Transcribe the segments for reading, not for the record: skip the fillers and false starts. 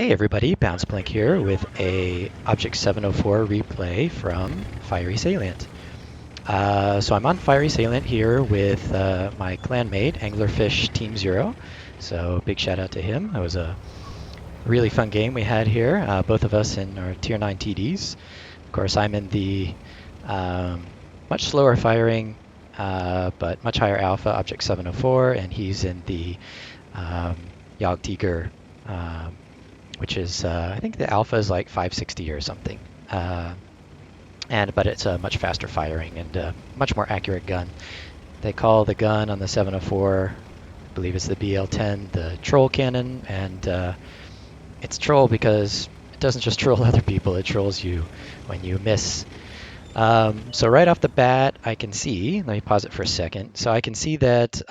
Hey everybody, Bounce Blink here with a Object 704 replay from Fiery Salient. So I'm on Fiery Salient here with my clanmate, Anglerfish Team Zero. So big shout out to him. It was a really fun game we had here, both of us in our Tier 9 TDs. Of course, I'm in the much slower firing, but much higher alpha Object 704, and he's in the Yog Tiger which is I think the alpha is like 560 or something. But it's a much faster firing and a much more accurate gun. They call the gun on the 704, I believe it's the BL10, the troll cannon, and it's troll because it doesn't just troll other people; it trolls you when you miss. So right off the bat, I can see. Let me pause it for a second. So I can see that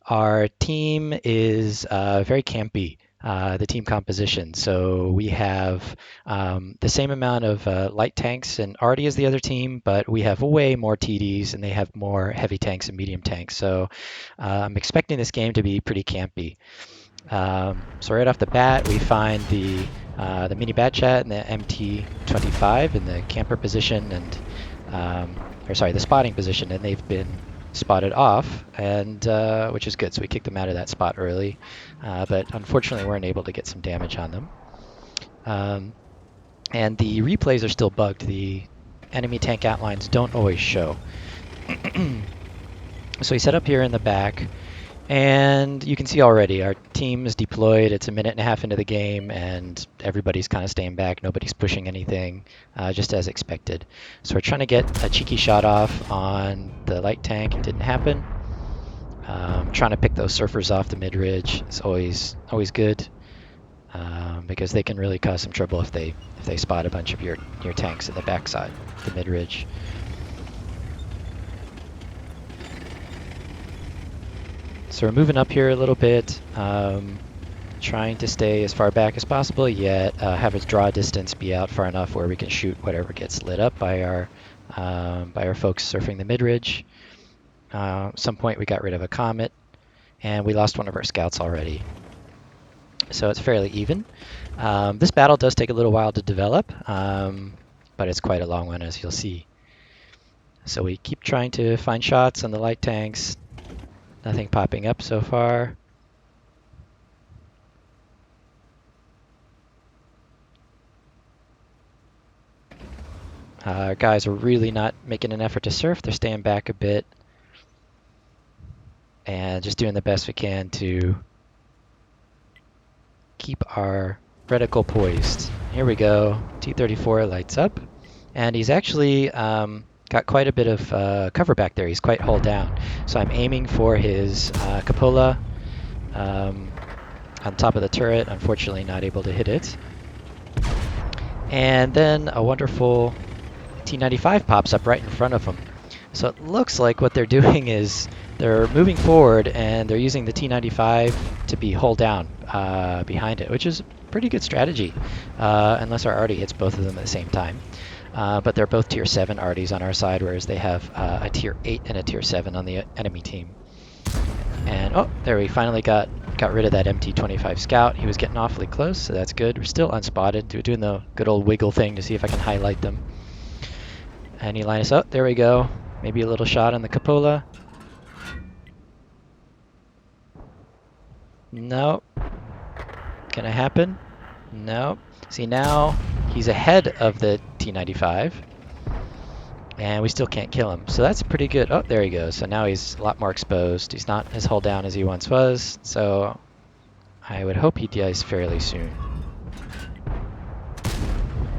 our team is very campy, the team composition. So we have the same amount of light tanks and arty as the other team, but we have way more TDs and they have more heavy tanks and medium tanks. So I'm expecting this game to be pretty campy. So right off the bat, we find the mini bat chat and the MT25 in the camper position or sorry, the spotting position, and they've been spotted off, and which is good. So we kicked them out of that spot early, but unfortunately weren't able to get some damage on them. And the replays are still bugged. The enemy tank outlines don't always show. So we set up here in the back, and you can see already our team is deployed. It's a minute and a half into the game, and everybody's kind of staying back. Nobody's pushing anything, just as expected. So we're trying to get a cheeky shot off on the light tank. It didn't happen. Trying to pick those surfers off the mid-ridge is always good, because they can really cause some trouble if they spot a bunch of your tanks in the backside, the mid-ridge. So we're moving up here a little bit, trying to stay as far back as possible, yet have its draw distance be out far enough where we can shoot whatever gets lit up by our folks surfing the mid-ridge. At some point we got rid of a comet, and we lost one of our scouts already. So it's fairly even. This battle does take a little while to develop, but it's quite a long one, as you'll see. So we keep trying to find shots on the light tanks. Nothing popping up so far. Our guys are really not making an effort to surf. They're staying back a bit and just doing the best we can to keep our reticle poised. Here we go. T-34 lights up, and he's actually got quite a bit of cover back there. He's quite hull down. So I'm aiming for his cupola on top of the turret. Unfortunately, not able to hit it. And then a wonderful T-95 pops up right in front of him. So it looks like what they're doing is they're moving forward and they're using the T-95 to be hull down behind it, which is a pretty good strategy, unless our arty hits both of them at the same time. But they're both Tier 7 arties on our side, whereas they have a Tier 8 and a Tier 7 on the enemy team. And oh, there we finally got rid of that MT-25 scout. He was getting awfully close, so that's good. We're still unspotted. We're doing the good old wiggle thing to see if I can highlight them. Any line us up? There we go. Maybe a little shot on the cupola. No. Gonna happen? No. See, now he's ahead of the T-95. And we still can't kill him. So that's pretty good. Oh, there he goes. So now he's a lot more exposed. He's not as hull down as he once was. So I would hope he dies fairly soon.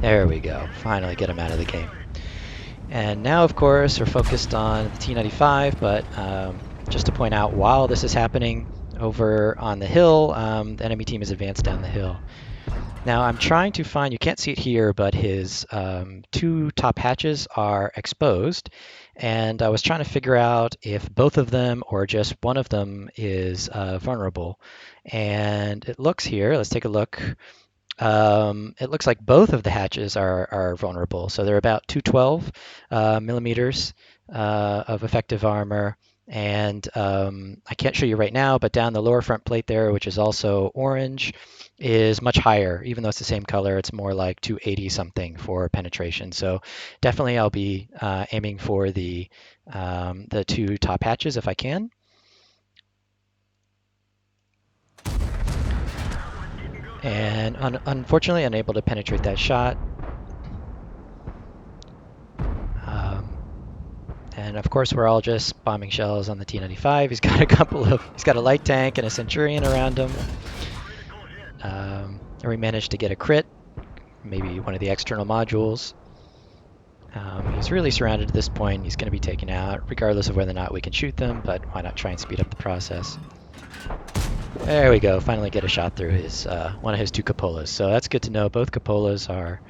There we go. Finally get him out of the game. And now, of course, we're focused on the T-95, but just to point out, while this is happening over on the hill, the enemy team is advanced down the hill. Now I'm trying to find, you can't see it here, but his two top hatches are exposed, and I was trying to figure out if both of them or just one of them is vulnerable. And it looks here, let's take a look. It looks like both of the hatches are vulnerable. So they're about 212 millimeters of effective armor, And I can't show you right now, but down the lower front plate there, which is also orange, is much higher. Even though it's the same color, it's more like 280 something for penetration. So definitely I'll be aiming for the two top hatches if I can. And unfortunately, unable to penetrate that shot. Um, and of course, we're all just bombing shells on the T-95. He's got a light tank and a Centurion around him. And we managed to get a crit, maybe one of the external modules. He's really surrounded at this point. He's going to be taken out, regardless of whether or not we can shoot them, but why not try and speed up the process? There we go. Finally get a shot through his one of his two cupolas. So that's good to know. Both cupolas are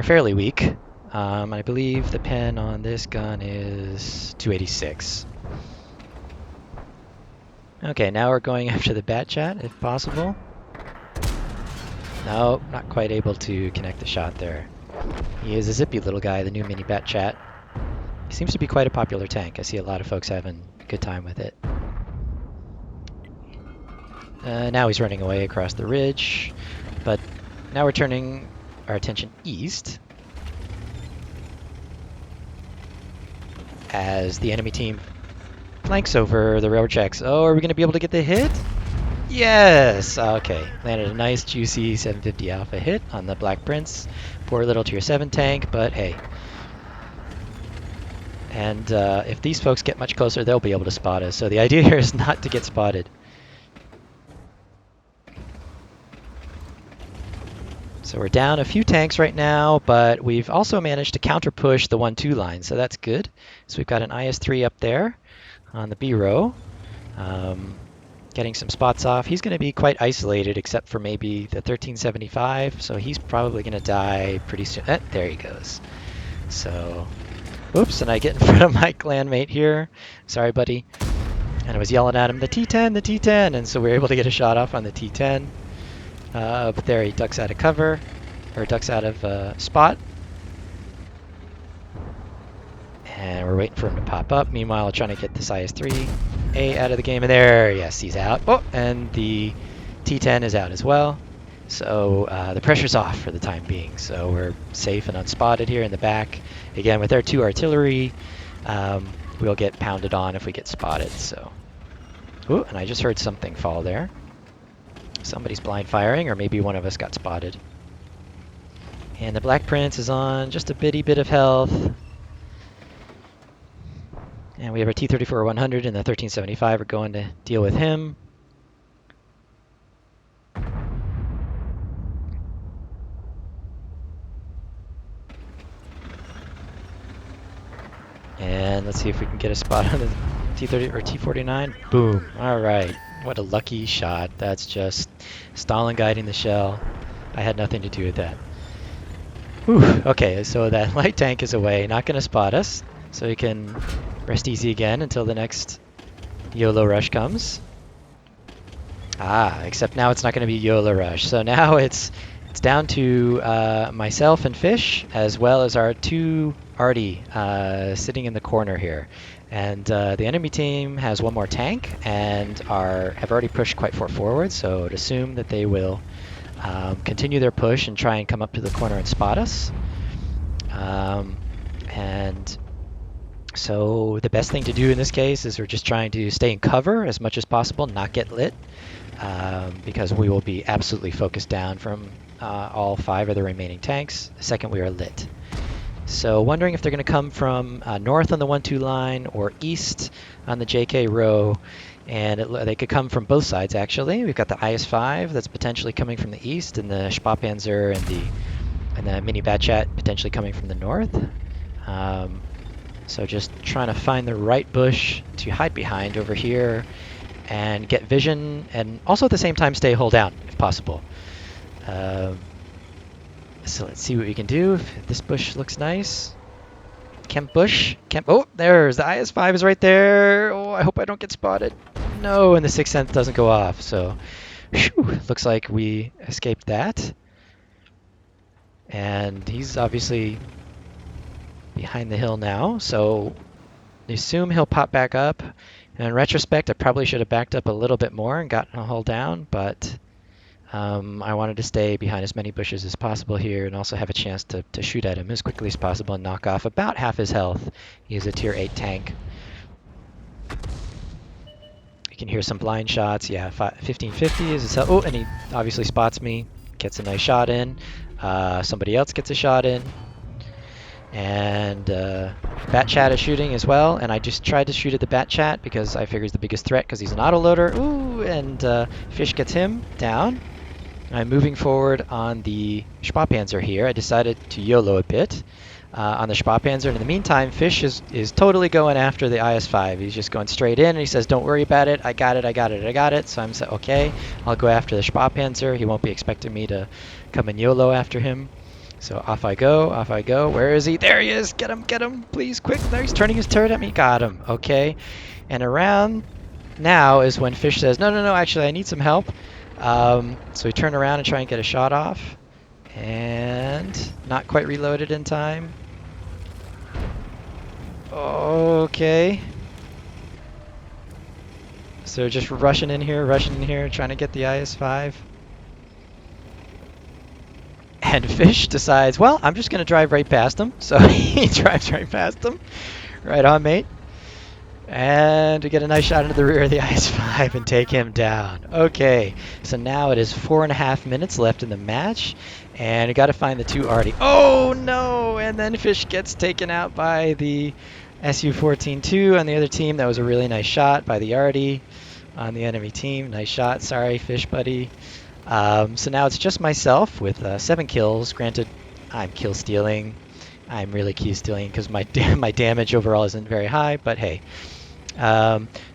fairly weak. I believe the pen on this gun is 286. Okay, now we're going after the bat chat, if possible. No, not quite able to connect the shot there. He is a zippy little guy, the new mini bat chat. He seems to be quite a popular tank. I see a lot of folks having a good time with it. Now he's running away across the ridge, but now we're turning our attention east as the enemy team flanks over the railroad tracks. Oh, are we going to be able to get the hit? Yes! Okay, landed a nice juicy 750 Alpha hit on the Black Prince. Poor little tier 7 tank, but hey. And if these folks get much closer, they'll be able to spot us. So the idea here is not to get spotted. So we're down a few tanks right now, but we've also managed to counter push the 1-2 line, so that's good. So we've got an IS-3 up there on the B row. Getting some spots off. He's going to be quite isolated except for maybe the 1375, so he's probably going to die pretty soon. There he goes. So, oops, and I get in front of my clanmate here. Sorry, buddy. And I was yelling at him, the T10, the T10, and so we were able to get a shot off on the T10. But there he ducks out of cover, or ducks out of spot. And we're waiting for him to pop up. Meanwhile, trying to get this IS-3A out of the game. And there, yes, he's out. Oh, and the T10 is out as well. So the pressure's off for the time being. So we're safe and unspotted here in the back. Again, with our 2 artillery, we'll get pounded on if we get spotted. So, ooh, and I just heard something fall there. Somebody's blind firing, or maybe one of us got spotted. And the Black Prince is on just a bitty bit of health. And we have our T-34-100 and the 1375 are going to deal with him. And let's see if we can get a spot on the T-30 or T-49. Boom. All right. What a lucky shot. That's just Stalin guiding the shell. I had nothing to do with that. Whew. Okay, so that light tank is away, not going to spot us. So we can rest easy again until the next YOLO rush comes. Except now it's not going to be YOLO rush. So now it's down to myself and Fish, as well as our 2 Artie sitting in the corner here. And the enemy team has 1 more tank and have already pushed quite far forward, so I'd assume that they will continue their push and try and come up to the corner and spot us. And so the best thing to do in this case is we're just trying to stay in cover as much as possible, not get lit, because we will be absolutely focused down from all 5 of the remaining tanks the second we are lit. So wondering if they're going to come from north on the 1-2 line or east on the JK row. And they could come from both sides, actually. We've got the IS-5 that's potentially coming from the east, and the Spa-Panzer and the mini Batchat potentially coming from the north. So just trying to find the right bush to hide behind over here and get vision, and also at the same time stay hull down if possible. So let's see what we can do. If this bush looks nice. Kemp bush. Oh, there's the IS-5 is right there. Oh, I hope I don't get spotted. No, and the 6th sense doesn't go off. So, whew, looks like we escaped that. And he's obviously behind the hill now. So assume he'll pop back up. And in retrospect, I probably should have backed up a little bit more and gotten a hull down, but I wanted to stay behind as many bushes as possible here and also have a chance to shoot at him as quickly as possible and knock off about half his health. He is a tier 8 tank. You can hear some blind shots. Yeah, 1550 is his health. Oh, and he obviously spots me, gets a nice shot in. Somebody else gets a shot in. And Bat Chat is shooting as well, and I just tried to shoot at the Bat Chat because I figure he's the biggest threat because he's an autoloader. Ooh, and Fish gets him down. I'm moving forward on the Spa-Panzer here. I decided to YOLO a bit on the Spa-Panzer, and in the meantime, Fish is totally going after the IS-5. He's just going straight in, and he says, don't worry about it, I got it, I got it, I got it. So I'm saying, okay, I'll go after the Spa-Panzer. He won't be expecting me to come and YOLO after him. So off I go, off I go. Where is he? There he is! Get him, please, quick! There, he's turning his turret at me. Got him, okay. And around now is when Fish says, no, actually, I need some help. So we turn around and try and get a shot off. And not quite reloaded in time. Okay. So just rushing in here, trying to get the IS-5. And Fish decides, well, I'm just going to drive right past him. So he drives right past him. Right on, mate. And we get a nice shot into the rear of the IS-5 and take him down. Okay, so now it is 4.5 minutes left in the match. And we got to find the two Artie. Oh, no! And then Fish gets taken out by the Su-14-2 on the other team. That was a really nice shot by the Artie on the enemy team. Nice shot. Sorry, Fish buddy. So now it's just myself with 7 kills. Granted, I'm kill stealing. I'm really kill stealing because my damage overall isn't very high, but hey.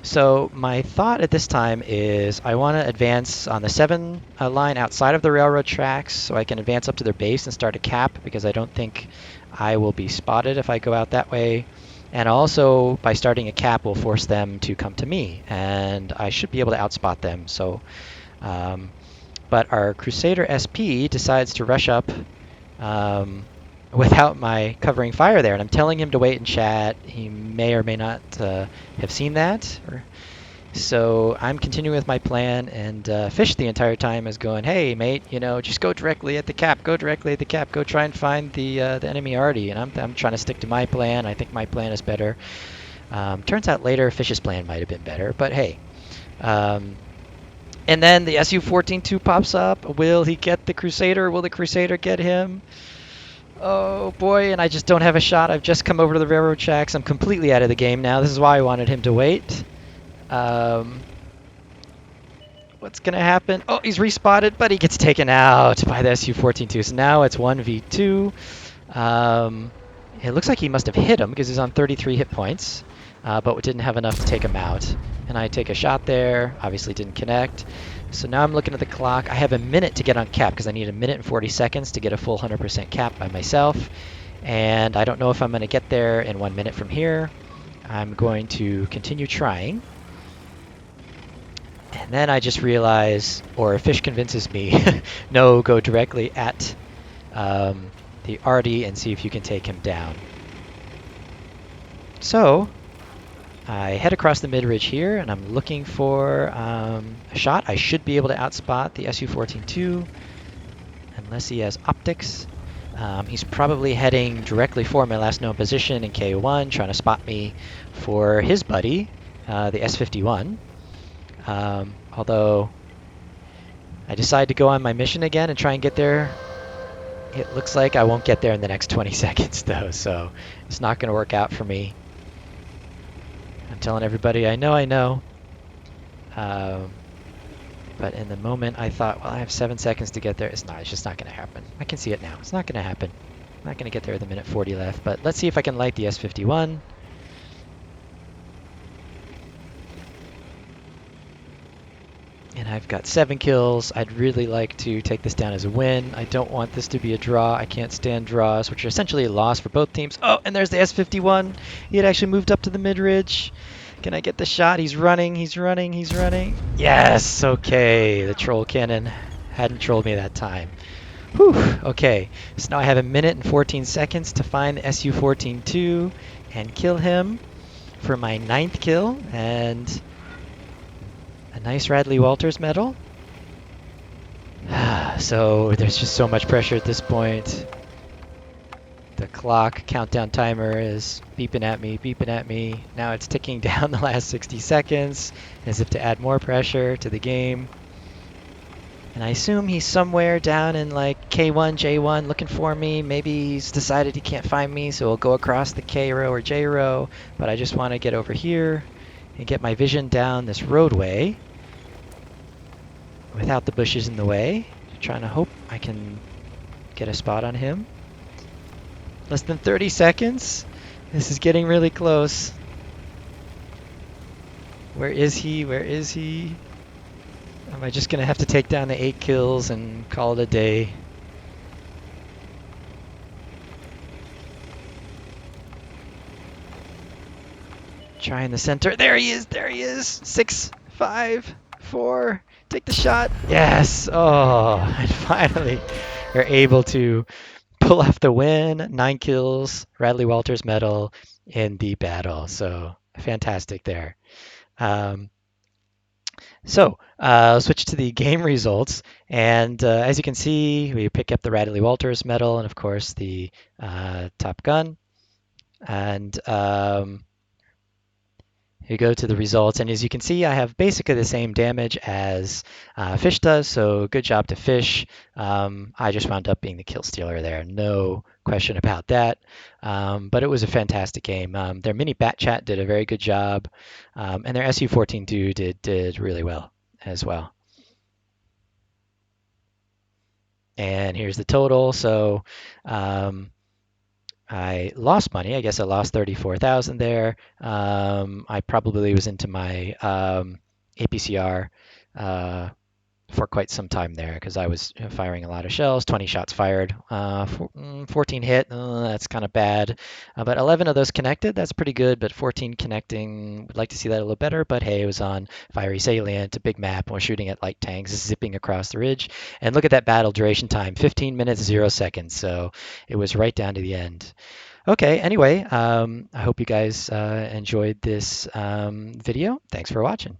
So my thought at this time is I want to advance on the 7 line outside of the railroad tracks so I can advance up to their base and start a cap because I don't think I will be spotted if I go out that way. And also, by starting a cap, will force them to come to me, and I should be able to outspot them. So, but our Crusader SP decides to rush up without my covering fire there, and I'm telling him to wait and chat. He may or may not have seen that. So I'm continuing with my plan, and Fish the entire time is going, hey, mate, just go directly at the cap, go try and find the enemy Artie. And I'm trying to stick to my plan. I think my plan is better. Turns out later Fish's plan might have been better, but hey. And then the Su-14-2 pops up. Will he get the Crusader? Will the Crusader get him? Oh boy, and I just don't have a shot. I've just come over to the railroad tracks. I'm completely out of the game now. This is why I wanted him to wait. What's going to happen? Oh, he's respotted, but he gets taken out by the Su-14-2. So now it's 1v2. It looks like he must have hit him because he's on 33 hit points, but didn't have enough to take him out. And I take a shot there. Obviously didn't connect. So now I'm looking at the clock. I have a minute to get on cap because I need a minute and 40 seconds to get a full 100% cap by myself. And I don't know if I'm going to get there in 1 minute from here. I'm going to continue trying. And then I just realize, or if Fish convinces me, no, go directly at the Artie and see if you can take him down. So I head across the mid-ridge here, and I'm looking for a shot. I should be able to outspot the Su-14-2, unless he has optics. He's probably heading directly for my last known position in K1, trying to spot me for his buddy, the S-51. Although I decide to go on my mission again and try and get there. It looks like I won't get there in the next 20 seconds, though, so it's not going to work out for me. I'm telling everybody, I know. But in the moment, I thought, well, I have 7 seconds to get there. It's just not going to happen. I can see it now. It's not going to happen. I'm not going to get there with a minute 40 left, but let's see if I can light the S-51. And I've got 7 kills. I'd really like to take this down as a win. I don't want this to be a draw. I can't stand draws, which are essentially a loss for both teams. Oh, and there's the S-51. He had actually moved up to the mid-ridge. Can I get the shot? He's running. Yes, okay. The troll cannon hadn't trolled me that time. Whew, okay. So now I have a minute and 14 seconds to find the Su-14-2 and kill him. for my ninth kill and a nice Radley Walters medal. So there's just so much pressure at this point. The clock countdown timer is beeping at me, beeping at me. Now it's ticking down the last 60 seconds as if to add more pressure to the game. And I assume he's somewhere down in like K1, J1 looking for me. Maybe he's decided he can't find me, so he'll go across the K row or J row. But I just want to get over here and get my vision down this roadway without the bushes in the way. Trying to hope I can get a spot on him. Less than 30 seconds. This is getting really close. Where is he? Where is he? Am I just going to have to take down the 8 kills and call it a day? Try in the center. There he is. There he is. 6, 5, 4. Take the shot. Yes. Oh, and finally we're able to pull off the win. 9 kills. Radley Walters medal in the battle. So fantastic there. Um, I'll switch to the game results. And as you can see, we pick up the Radley Walters medal and, of course, the Top Gun. And you go to the results, and as you can see, I have basically the same damage as Fish does, so good job to Fish. I just wound up being the kill stealer there, no question about that. But it was a fantastic game. Their mini bat chat did a very good job, and their SU-14 did really well as well. And here's the total. So I lost money. I guess I lost 34,000 there. I probably was into my APCR for quite some time there because I was firing a lot of shells. 20 shots fired, 14 hit. That's kind of bad. But 11 of those connected. That's pretty good. But 14 connecting, would like to see that a little better. But hey, it was on Fiery Salient, a big map. And we're shooting at light tanks, zipping across the ridge. And look at that battle duration time, 15 minutes, 0 seconds. So it was right down to the end. Okay, anyway, I hope you guys enjoyed this video. Thanks for watching.